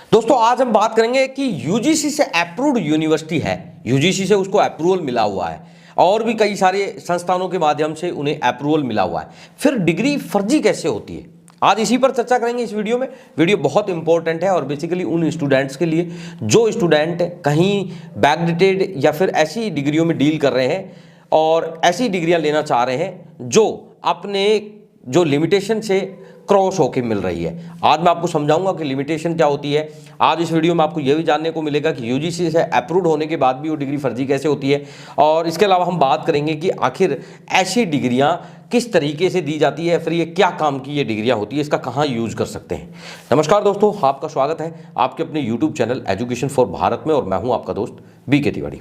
दोस्तों आज हम बात करेंगे कि यूजीसी से अप्रूव्ड यूनिवर्सिटी है, यूजीसी से उसको अप्रूवल मिला हुआ है और भी कई सारे संस्थानों के माध्यम से उन्हें अप्रूवल मिला हुआ है, फिर डिग्री फर्जी कैसे होती है, आज इसी पर चर्चा करेंगे इस वीडियो में। वीडियो बहुत इंपॉर्टेंट है और बेसिकली उन स्टूडेंट्स के लिए जो स्टूडेंट कहीं बैकडेटेड या फिर ऐसी डिग्रियों में डील कर रहे हैं और ऐसी डिग्रियां लेना चाह रहे हैं जो अपने जो लिमिटेशन से क्रॉस होके मिल रही है। आज मैं आपको समझाऊंगा कि लिमिटेशन क्या होती है। आज इस वीडियो में आपको यह भी जानने को मिलेगा कि यूजीसी से अप्रूव्ड होने के बाद भी वो डिग्री फर्जी कैसे होती है, और इसके अलावा हम बात करेंगे कि आखिर ऐसी डिग्रियां किस तरीके से दी जाती है, फिर ये क्या काम की ये डिग्रियां होती है, इसका कहाँ यूज कर सकते हैं। नमस्कार दोस्तों, आपका स्वागत है आपके अपने YouTube channel education for Bharat में और मैं हूँ आपका दोस्त बीके तिवारी।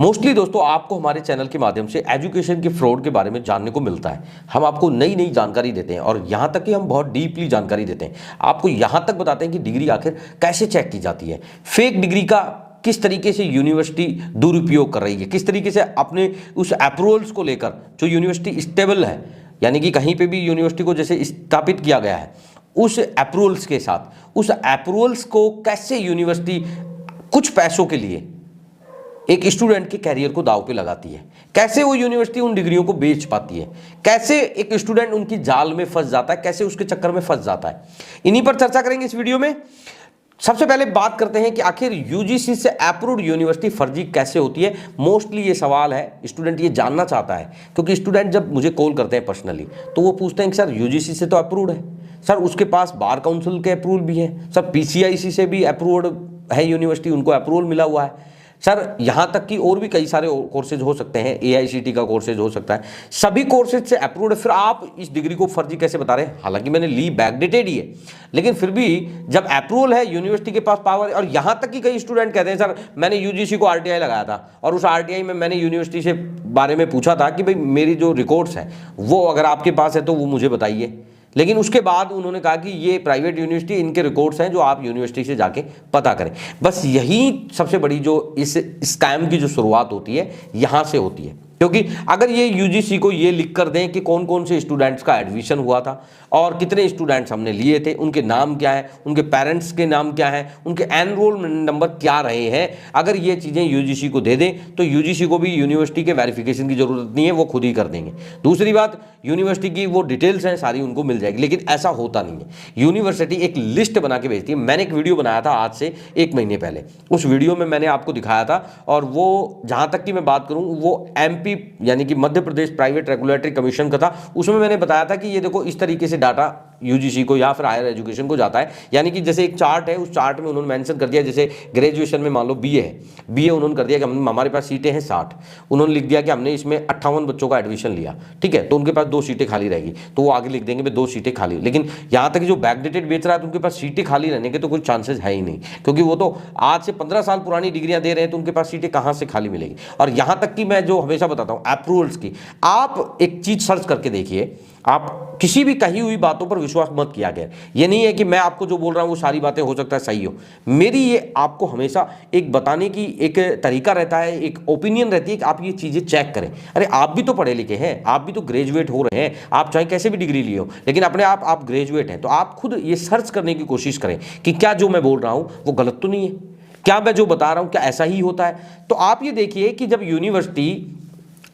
मोस्टली दोस्तों आपको हमारे चैनल के माध्यम से एजुकेशन के फ्रॉड के बारे में जानने को मिलता है। हम आपको नई नई जानकारी देते हैं और यहाँ तक कि हम बहुत डीपली जानकारी देते हैं। आपको यहाँ तक बताते हैं कि डिग्री आखिर कैसे चेक की जाती है, फेक डिग्री का किस तरीके से यूनिवर्सिटी दुरुपयोग कर रही है, किस तरीके से अपने उस अप्रूवल्स को लेकर जो यूनिवर्सिटी स्टेबल है, यानी कि कहीं पर भी यूनिवर्सिटी को जैसे स्थापित किया गया है उस अप्रूवल्स के साथ, उस अप्रूवल्स को कैसे यूनिवर्सिटी कुछ पैसों के लिए एक स्टूडेंट के कैरियर को दांव पे लगाती है, कैसे वो यूनिवर्सिटी उन डिग्रियों को बेच पाती है, कैसे एक स्टूडेंट उनकी जाल में फंस जाता है, कैसे उसके चक्कर में फंस जाता है, इन्हीं पर चर्चा करेंगे इस वीडियो में। सबसे पहले बात करते हैं कि आखिर यूजीसी से अप्रूव्ड यूनिवर्सिटी फर्जी कैसे होती है। मोस्टली ये सवाल है, स्टूडेंट ये जानना चाहता है, क्योंकि स्टूडेंट जब मुझे कॉल करते हैं पर्सनली तो वो पूछते हैं कि सर यूजीसी से तो अप्रूव्ड है, सर उसके पास बार काउंसिल के अप्रूवल भी है, सर पीसीआईसी से भी अप्रूव्ड है यूनिवर्सिटी, उनको अप्रूवल मिला हुआ है, सर यहाँ तक कि और भी कई सारे कोर्सेज हो सकते हैं, एआईसीटी का कोर्सेज हो सकता है, सभी कोर्सेज से अप्रूव्ड है, फिर आप इस डिग्री को फर्जी कैसे बता रहे हैं। हालांकि मैंने ली बैकडेटेड ही है, लेकिन फिर भी जब अप्रूवल है, यूनिवर्सिटी के पास पावर है, और यहाँ तक कि कई स्टूडेंट कहते हैं सर मैंने यूजीसी को आरटीआई लगाया था और उस आरटीआई में मैंने यूनिवर्सिटी से बारे में पूछा था कि भाई मेरी जो रिकॉर्ड्स हैं वो अगर आपके पास है तो वो मुझे बताइए, लेकिन उसके बाद उन्होंने कहा कि ये प्राइवेट यूनिवर्सिटी, इनके रिकॉर्ड्स हैं जो आप यूनिवर्सिटी से जाके पता करें। बस यही सबसे बड़ी जो इस स्कैम की जो शुरुआत होती है यहाँ से होती है, क्योंकि अगर ये यूजीसी को ये लिख कर दें कि कौन कौन से स्टूडेंट्स का एडमिशन हुआ था और कितने स्टूडेंट्स हमने लिए थे, उनके नाम क्या है, उनके पेरेंट्स के नाम क्या है, उनके एनरोलमेंट नंबर क्या रहे हैं, अगर ये चीज़ें यूजीसी को दे दें तो यूजीसी को भी यूनिवर्सिटी के वेरिफिकेशन की जरूरत नहीं है, वो खुद ही कर देंगे। दूसरी बात, यूनिवर्सिटी की वो डिटेल्स हैं सारी उनको मिल जाएगी, लेकिन ऐसा होता नहीं है। यूनिवर्सिटी एक लिस्ट बना के भेजती है। मैंने एक वीडियो बनाया था आज से 1 महीने पहले, उस वीडियो में मैंने आपको दिखाया था, और वो जहाँ तक कि मैं बात करूँ वो एमपी यानी कि Madhya Pradesh private regulatory commission का था। उसमें मैंने बताया था कि ये देखो इस तरीके से डाटा यूजीसी को या फिर हायर एजुकेशन को जाता है, यानी कि जैसे एक चार्ट है, उस चार्ट में उन्होंने मेंशन कर दिया, जैसे ग्रेजुएशन में मान लो बीए है, बीए उन्होंने कर दिया कि हमारे पास सीटें हैं 60, उन्होंने लिख दिया कि हमने इसमें 58 बच्चों का एडमिशन लिया, ठीक है, तो उनके पास 2 सीटें खाली रहेगी, तो वो आगे लिख देंगे भाई 2 सीटें खाली। लेकिन यहाँ तक जो बैकडेटेड बेच रहा है तो उनके पास सीटें खाली रहने के तो कोई चांसेस है ही नहीं, क्योंकि वो तो आज से 15 साल पुरानी डिग्रियां दे रहे हैं, तो उनके पास सीटें कहाँ से खाली मिलेगी। और यहाँ तक कि मैं जो हमेशा बताता हूँ अप्रूवल्स की, आप एक चीज सर्च करके देखिए, आप किसी भी कही हुई बातों पर विश्वास मत किया गया। ये नहीं है कि मैं आपको जो बोल रहा हूं वो सारी बातें हो सकता है सही हो, मेरी ये आपको हमेशा एक बताने की एक तरीका रहता है, एक ओपिनियन रहती है कि आप ये चीजें चेक करें। अरे आप भी तो पढ़े लिखे हैं, आप भी तो ग्रेजुएट हो रहे हैं, आप चाहे कैसे भी डिग्री लिए हो, लेकिन अपने आप ग्रेजुएट हैं, तो आप खुद ये सर्च करने की कोशिश करें कि क्या जो मैं बोल रहा हूं वो गलत तो नहीं है, क्या मैं जो बता रहा हूं क्या ऐसा ही होता है। तो आप ये देखिए कि जब यूनिवर्सिटी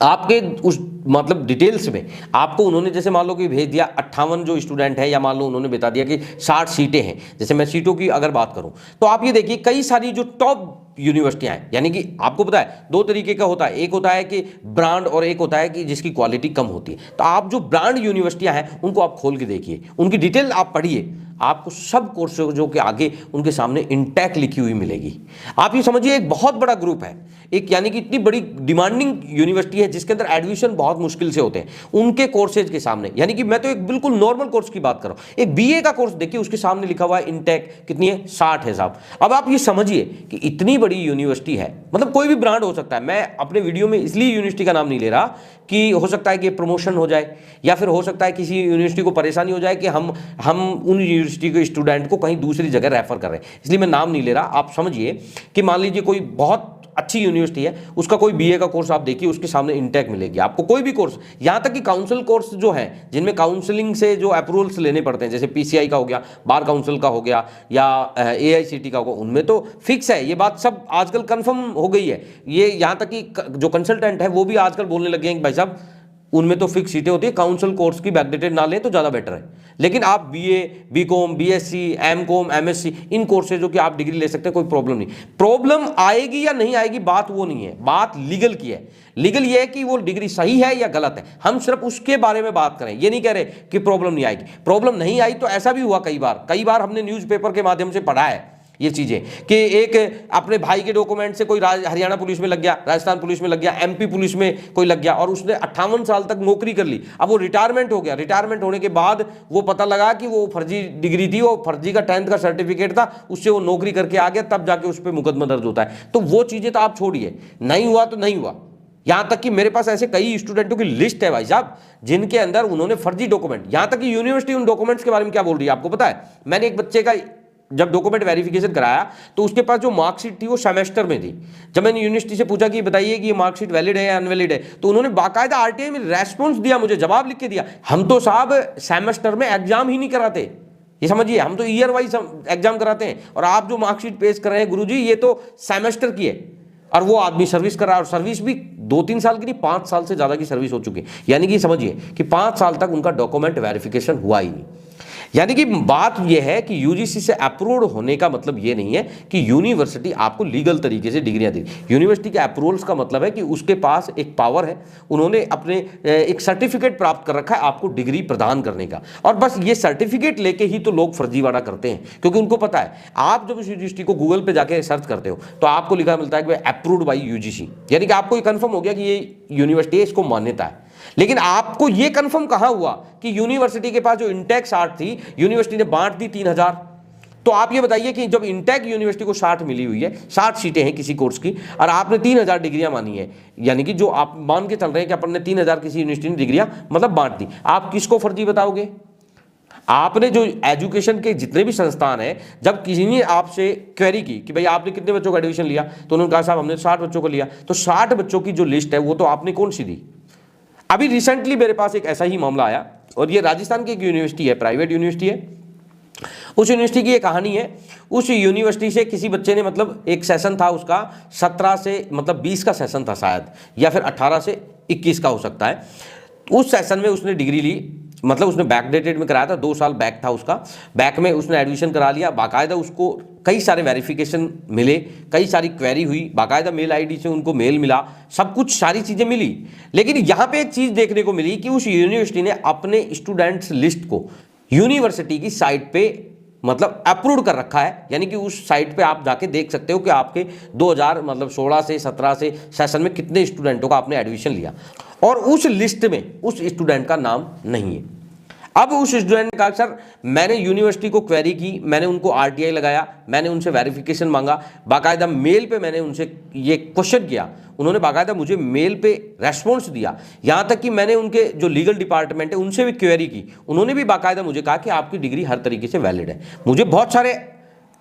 आपके उस मतलब डिटेल्स में आपको उन्होंने जैसे मान लो कि भेज दिया 58 जो स्टूडेंट है, या मान लो उन्होंने बता दिया कि 60 सीटें हैं, जैसे मैं सीटों की अगर बात करूं तो आप ये देखिए कई सारी जो टॉप यूनिवर्सिटियां हैं, यानी कि आपको पता है 2 तरीके का होता है, एक होता है कि ब्रांड और एक होता है कि जिसकी क्वालिटी कम होती है। तो आप जो ब्रांड यूनिवर्सिटियां हैं उनको आप खोल के देखिए, उनकी डिटेल आप पढ़िए, आपको सब कोर्सों के आगे उनके सामने इंटैक्ट लिखी हुई मिलेगी। आप ये समझिए एक बहुत बड़ा ग्रुप है, एक यानी कि इतनी बड़ी डिमांडिंग यूनिवर्सिटी है जिसके अंदर एडमिशन बहुत मुश्किल से होते हैं, उनके कोर्सेज के सामने, यानी कि मैं तो एक बिल्कुल नॉर्मल कोर्स की बात कर रहा हूं, एक बीए का कोर्स देखिए उसके सामने लिखा हुआ है इंटैक्ट कितनी है, 60 है साहब। अब आप ये समझिए कि इतनी बड़ी यूनिवर्सिटी है, मतलब कोई भी ब्रांड हो सकता है। मैं अपने वीडियो में इसलिए यूनिवर्सिटी का नाम नहीं ले रहा कि हो सकता है कि प्रमोशन हो जाए, या फिर हो सकता है किसी यूनिवर्सिटी को परेशानी हो जाए कि हम उन यूनिवर्सिटी के स्टूडेंट को कहीं दूसरी जगह रेफर कर रहे हैं, इसलिए मैं नाम नहीं ले रहा। आप समझिए कि मान लीजिए कोई बहुत अच्छी यूनिवर्सिटी है, उसका कोई बीए का कोर्स आप देखिए, उसके सामने इंटेक मिलेगी आपको, कोई भी कोर्स, यहां तक कि काउंसिल कोर्स जो है जिनमें काउंसलिंग से जो अप्रूवल्स लेने पड़ते हैं, जैसे पीसीआई का हो गया, बार काउंसिल का हो गया, या एआईसीटी का होगा, उनमें तो फिक्स है, ये बात सब आजकल कंफर्म हो गई है। ये यहां तक कि जो कंसल्टेंट है वो भी आजकल बोलने लगे हैं कि भाई साहब उनमें तो फिक्स सीटें होती है, काउंसिल कोर्स की बैकडेटेड ना लें तो ज़्यादा बेटर है। लेकिन आप BA, BCom, BSc, MCom, MSc, इन कोर्सेजों की आप डिग्री ले सकते हैं, कोई प्रॉब्लम नहीं। प्रॉब्लम आएगी या नहीं आएगी, बात वो नहीं है, बात लीगल की है। लीगल ये है कि वो डिग्री सही है या गलत है, हम सिर्फ उसके बारे में बात करें, ये नहीं कह रहे कि प्रॉब्लम नहीं आएगी। प्रॉब्लम नहीं आई तो ऐसा भी हुआ कई बार हमने न्यूज़पेपर के माध्यम से पढ़ा है ये चीजें, कि एक अपने भाई के डॉक्यूमेंट से कोई हरियाणा पुलिस में लग गया, राजस्थान पुलिस में लग गया, एमपी पुलिस में कोई लग गया, और उसने 58 साल तक नौकरी कर ली। अब वो रिटायरमेंट हो गया, रिटायरमेंट होने के बाद वो पता लगा कि वो फर्जी डिग्री थी, वो फर्जी का 10th का सर्टिफिकेट था, उससे वो नौकरी करके आ गया, तब जाके उस पर मुकदमा दर्ज होता है। तो वो चीजें तो आप छोड़िए, नहीं हुआ तो नहीं हुआ। यहां तक कि मेरे पास ऐसे कई स्टूडेंटों की लिस्ट है भाई साहब, जिनके अंदर उन्होंने फर्जी डॉक्यूमेंट, यहां तक कि यूनिवर्सिटी उन डॉक्यूमेंट्स के बारे में क्या बोल रही है आपको पता है? मैंने एक बच्चे का जब डॉक्यूमेंट वेरिफिकेशन कराया तो उसके पास जो मार्कशीट थी वो सेमेस्टर में थी। जब मैंने यूनिवर्सिटी से पूछा कि बताइए कि ये मार्कशीट वैलिड है या अनवैलिड है, तो उन्होंने बाकायदा आरटीआई में रेस्पॉन्स दिया, मुझे जवाब लिख के दिया, हम तो साहब सेमेस्टर में एग्जाम ही नहीं कराते, ये समझिए, हम तो ईयर वाइज एग्जाम कराते हैं, और आप जो मार्कशीट पेश कर रहे हैं गुरुजी ये तो सेमेस्टर की है। और वो आदमी सर्विस कर रहा है, और सर्विस भी 2-3 साल की नहीं, 5 साल से ज्यादा की सर्विस हो चुकी है। यानी कि समझिए कि 5 साल तक उनका डॉक्यूमेंट वेरिफिकेशन हुआ ही नहीं। यानी कि बात यह है कि यूजीसी से अप्रूव्ड होने का मतलब यह नहीं है कि यूनिवर्सिटी आपको लीगल तरीके से डिग्रियां दी। यूनिवर्सिटी के अप्रूवल्स का मतलब है कि उसके पास एक पावर है, उन्होंने अपने एक सर्टिफिकेट प्राप्त कर रखा है आपको डिग्री प्रदान करने का, और बस ये सर्टिफिकेट लेके ही तो लोग फर्जीवाड़ा करते हैं, क्योंकि उनको पता है। आप जब उस यूनिवर्सिटी को गूगल पे जाके सर्च करते हो तो आपको लिखा मिलता है कि अप्रूव्ड बाई यूजीसी, यानी कि आपको ये कंफर्म हो गया कि ये यूनिवर्सिटी है, इसको मान्यता है। लेकिन आपको यह कंफर्म कहां हुआ कि यूनिवर्सिटी के पास जो इंटेक 60 थी, यूनिवर्सिटी ने बांट दी 3000। तो आप ये बताइए कि जब इंटेक यूनिवर्सिटी को 60 मिली हुई है, 60 सीटें हैं किसी कोर्स की, और आपने 3000 डिग्रियां मानी है, यानी कि जो आप मान के चल रहे हैं कि अपन ने 3000 किसी यूनिवर्सिटी ने डिग्रियां मतलब बांट दी, आप किसको फर्जी बताओगे? आपने जो एजुकेशन के जितने भी संस्थान हैं, जब किसी ने आपसे क्वेरी की कि भाई आपने कितने बच्चों का एडमिशन लिया, तो उन्होंने कहा साहब हमने 60 बच्चों को लिया, तो 60 बच्चों की जो लिस्ट है वो तो आपने कौन सी दी? अभी रिसेंटली मेरे पास एक ऐसा ही मामला आया, और ये राजस्थान की एक यूनिवर्सिटी है, प्राइवेट यूनिवर्सिटी है। उस यूनिवर्सिटी की ये कहानी है, उस यूनिवर्सिटी से किसी बच्चे ने, मतलब एक सेशन था उसका 17 से मतलब 20 का सेशन था शायद, या फिर 18 से 21 का हो सकता है। उस सेशन में उसने डिग्री ली, मतलब उसने बैकडेटेड में कराया था, 2 साल बैक था उसका, बैक में उसने एडमिशन करा लिया, बाकायदा उसको कई सारे वेरिफिकेशन मिले, कई सारी क्वेरी हुई, बाकायदा मेल आईडी से उनको मेल मिला, सब कुछ सारी चीज़ें मिली। लेकिन यहाँ पे एक चीज़ देखने को मिली कि उस यूनिवर्सिटी ने अपने स्टूडेंट्स लिस्ट को यूनिवर्सिटी की साइट पे मतलब अप्रूव कर रखा है, यानी कि उस साइट पे आप जाके देख सकते हो कि आपके 2000 मतलब 16 से 17 से सेशन में कितने स्टूडेंटों का आपने एडमिशन लिया, और उस लिस्ट में उस स्टूडेंट का नाम नहीं है। अब उस स्टूडेंट का, सर मैंने यूनिवर्सिटी को क्वेरी की, मैंने उनको आरटीआई लगाया, मैंने उनसे वेरिफिकेशन मांगा, बाकायदा मेल पे मैंने उनसे ये क्वेश्चन किया, उन्होंने बाकायदा मुझे मेल पे रेस्पॉन्स दिया, यहाँ तक कि मैंने उनके जो लीगल डिपार्टमेंट है उनसे भी क्वेरी की, उन्होंने भी बाकायदा मुझे कहा कि आपकी डिग्री हर तरीके से वैलिड है। मुझे बहुत सारे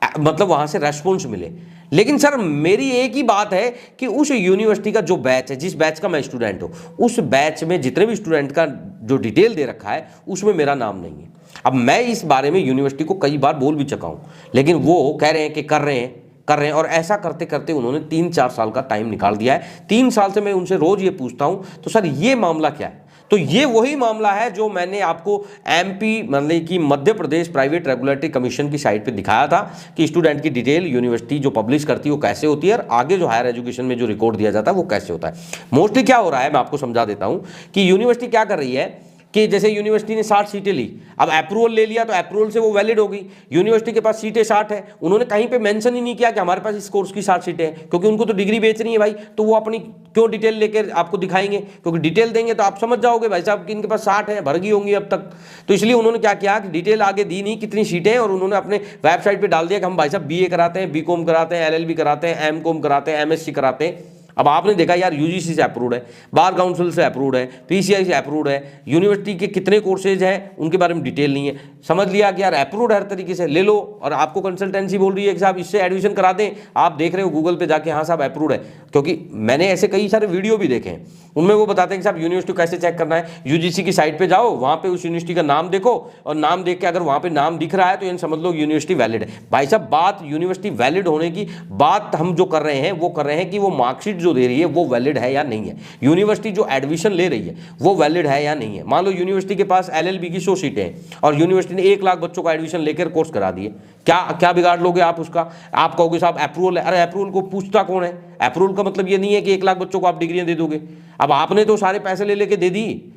मतलब वहाँ से रेस्पॉन्स मिले। लेकिन सर मेरी एक ही बात है कि उस यूनिवर्सिटी का जो बैच है, जिस बैच का मैं स्टूडेंट हूँ, उस बैच में जितने भी स्टूडेंट का जो डिटेल दे रखा है उसमें मेरा नाम नहीं है। अब मैं इस बारे में यूनिवर्सिटी को कई बार बोल भी चुका हूँ, लेकिन वो कह रहे हैं कि कर रहे हैं, और ऐसा करते करते उन्होंने 3-4 साल का टाइम निकाल दिया है। 3 साल से मैं उनसे रोज ये पूछता हूँ, तो सर ये मामला क्या है? तो ये वही मामला है जो मैंने आपको एमपी मतलब कि Madhya Pradesh private regulatory commission की साइट पे दिखाया था कि स्टूडेंट की डिटेल यूनिवर्सिटी जो पब्लिश करती है वो कैसे होती है, और आगे जो हायर एजुकेशन में जो रिकॉर्ड दिया जाता है वो कैसे होता है। मोस्टली क्या हो रहा है, मैं आपको समझा देता हूँ कि यूनिवर्सिटी क्या कर रही है कि जैसे यूनिवर्सिटी ने 60 सीटें ली, अब अप्रूवल ले लिया तो अप्रूवल से वो वैलिड होगी। यूनिवर्सिटी के पास सीटें 60 है, उन्होंने कहीं पे मेंशन ही नहीं किया कि हमारे पास इस कोर्स की 60 सीटें हैं, क्योंकि उनको तो डिग्री बेचनी है भाई, तो वो अपनी क्यों डिटेल लेकर आपको दिखाएंगे? क्योंकि डिटेल देंगे तो आप समझ जाओगे भाई साहब कि इनके पास 60 है, भर गई होंगी अब तक। तो इसलिए उन्होंने क्या किया कि डिटेल आगे दी नहीं कितनी सीटें हैं, और उन्होंने अपने वेबसाइट पर डाल दिया कि हम भाई साहब BA कराते हैं, BCom कराते हैं, LLB कराते हैं, MCom कराते हैं, MSc कराते हैं, अब आपने देखा यार यूजीसी से अप्रूव्ड है, बार काउंसिल से अप्रूव्ड है, पीसीआई से अप्रूव्ड है, यूनिवर्सिटी के कितने कोर्सेज हैं उनके बारे में डिटेल नहीं है। समझ लिया कि यार अप्रूव्ड हर तरीके से ले लो, और आपको कंसल्टेंसी बोल रही है कि साहब इससे एडमिशन करा दें, आप देख रहे हो गूगल पे जाके हाँ साहब अप्रूव्ड है। क्योंकि मैंने ऐसे कई सारे वीडियो भी देखे हैं, उनमें वो बताते हैं कि साहब यूनिवर्सिटी कैसे चेक करना है। यूजीसी की साइट पे जाओ, वहाँ पे उस यूनिवर्सिटी का नाम देखो, और नाम देख के अगर वहाँ पे नाम दिख रहा है तो ये समझ लो यूनिवर्सिटी वैलिड है। भाई साहब बात यूनिवर्सिटी वैलिड होने की बात हम जो कर रहे हैं वो कर रहे हैं कि वो मार्कशीट जो दे रही है वो वैलिड है या नहीं है, यूनिवर्सिटी जो एडमिशन ले रही है वो वैलिड है या नहीं है। मान लो यूनिवर्सिटी के पास एलएलबी की 100 सीटें हैं और यूनिवर्सिटी ने 1 लाख बच्चों का एडमिशन लेकर कोर्स करा दिए, क्या बिगाड़ लोगे आप उसका? आप कहोगे साहब अप्रूवल है, अरे अप्रूवल को पूछता कौन है? अप्रूवल का मतलब ये नहीं है कि 1 लाख बच्चों को आप डिग्रियां दे दोगे। अब आपने तो सारे पैसे ले लेके दे दी,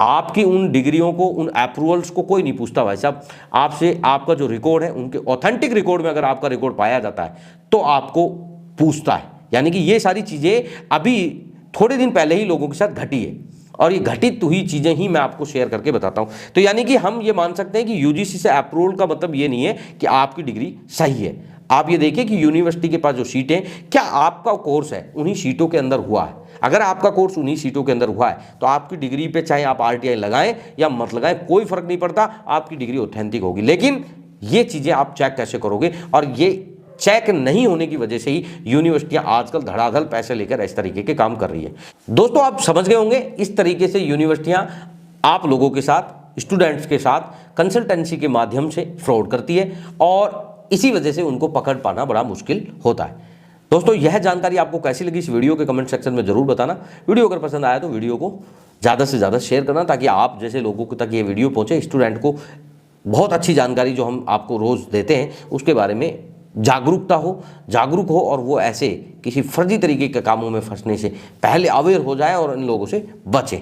आपकी उन डिग्रियों को, उन अप्रूवल्स को कोई नहीं पूछता भाई साहब। आपसे आपका जो रिकॉर्ड है, उनके ऑथेंटिक रिकॉर्ड में अगर आपका रिकॉर्ड पाया जाता है तो आपको पूछता है। यानी कि ये सारी चीज़ें अभी थोड़े दिन पहले ही लोगों के साथ घटी है, और ये घटित हुई चीज़ें ही मैं आपको शेयर करके बताता हूँ। तो यानी कि हम ये मान सकते हैं कि यूजीसी से अप्रूवल का मतलब ये नहीं है कि आपकी डिग्री सही है। आप ये देखिए कि यूनिवर्सिटी के पास जो सीटें, क्या आपका कोर्स है उन्हीं सीटों के अंदर हुआ है? अगर आपका कोर्स उन्हीं सीटों के अंदर हुआ है तो आपकी डिग्री पे चाहे आप आरटीआई लगाएं या मत लगाएं, कोई फर्क नहीं पड़ता, आपकी डिग्री ऑथेंटिक होगी। लेकिन ये चीज़ें आप चेक कैसे करोगे? और ये चेक नहीं होने की वजह से ही यूनिवर्सिटियां आजकल धड़ाधड़ पैसे लेकर इस तरीके के काम कर रही है। दोस्तों आप समझ गए होंगे, इस तरीके से यूनिवर्सिटियां आप लोगों के साथ, स्टूडेंट्स के साथ कंसल्टेंसी के माध्यम से फ्रॉड करती है, और इसी वजह से उनको पकड़ पाना बड़ा मुश्किल होता है। दोस्तों यह जानकारी आपको कैसी लगी इस वीडियो के कमेंट सेक्शन में जरूर बताना। वीडियो अगर पसंद आया तो वीडियो को ज़्यादा से ज़्यादा शेयर करना, ताकि आप जैसे लोगों तक ये वीडियो पहुंचे, स्टूडेंट को बहुत अच्छी जानकारी जो हम आपको रोज़ देते हैं उसके बारे में जागरूक हो, और वो ऐसे किसी फर्जी तरीके के कामों में फंसने से पहले अवेयर हो जाए और इन लोगों से बचे।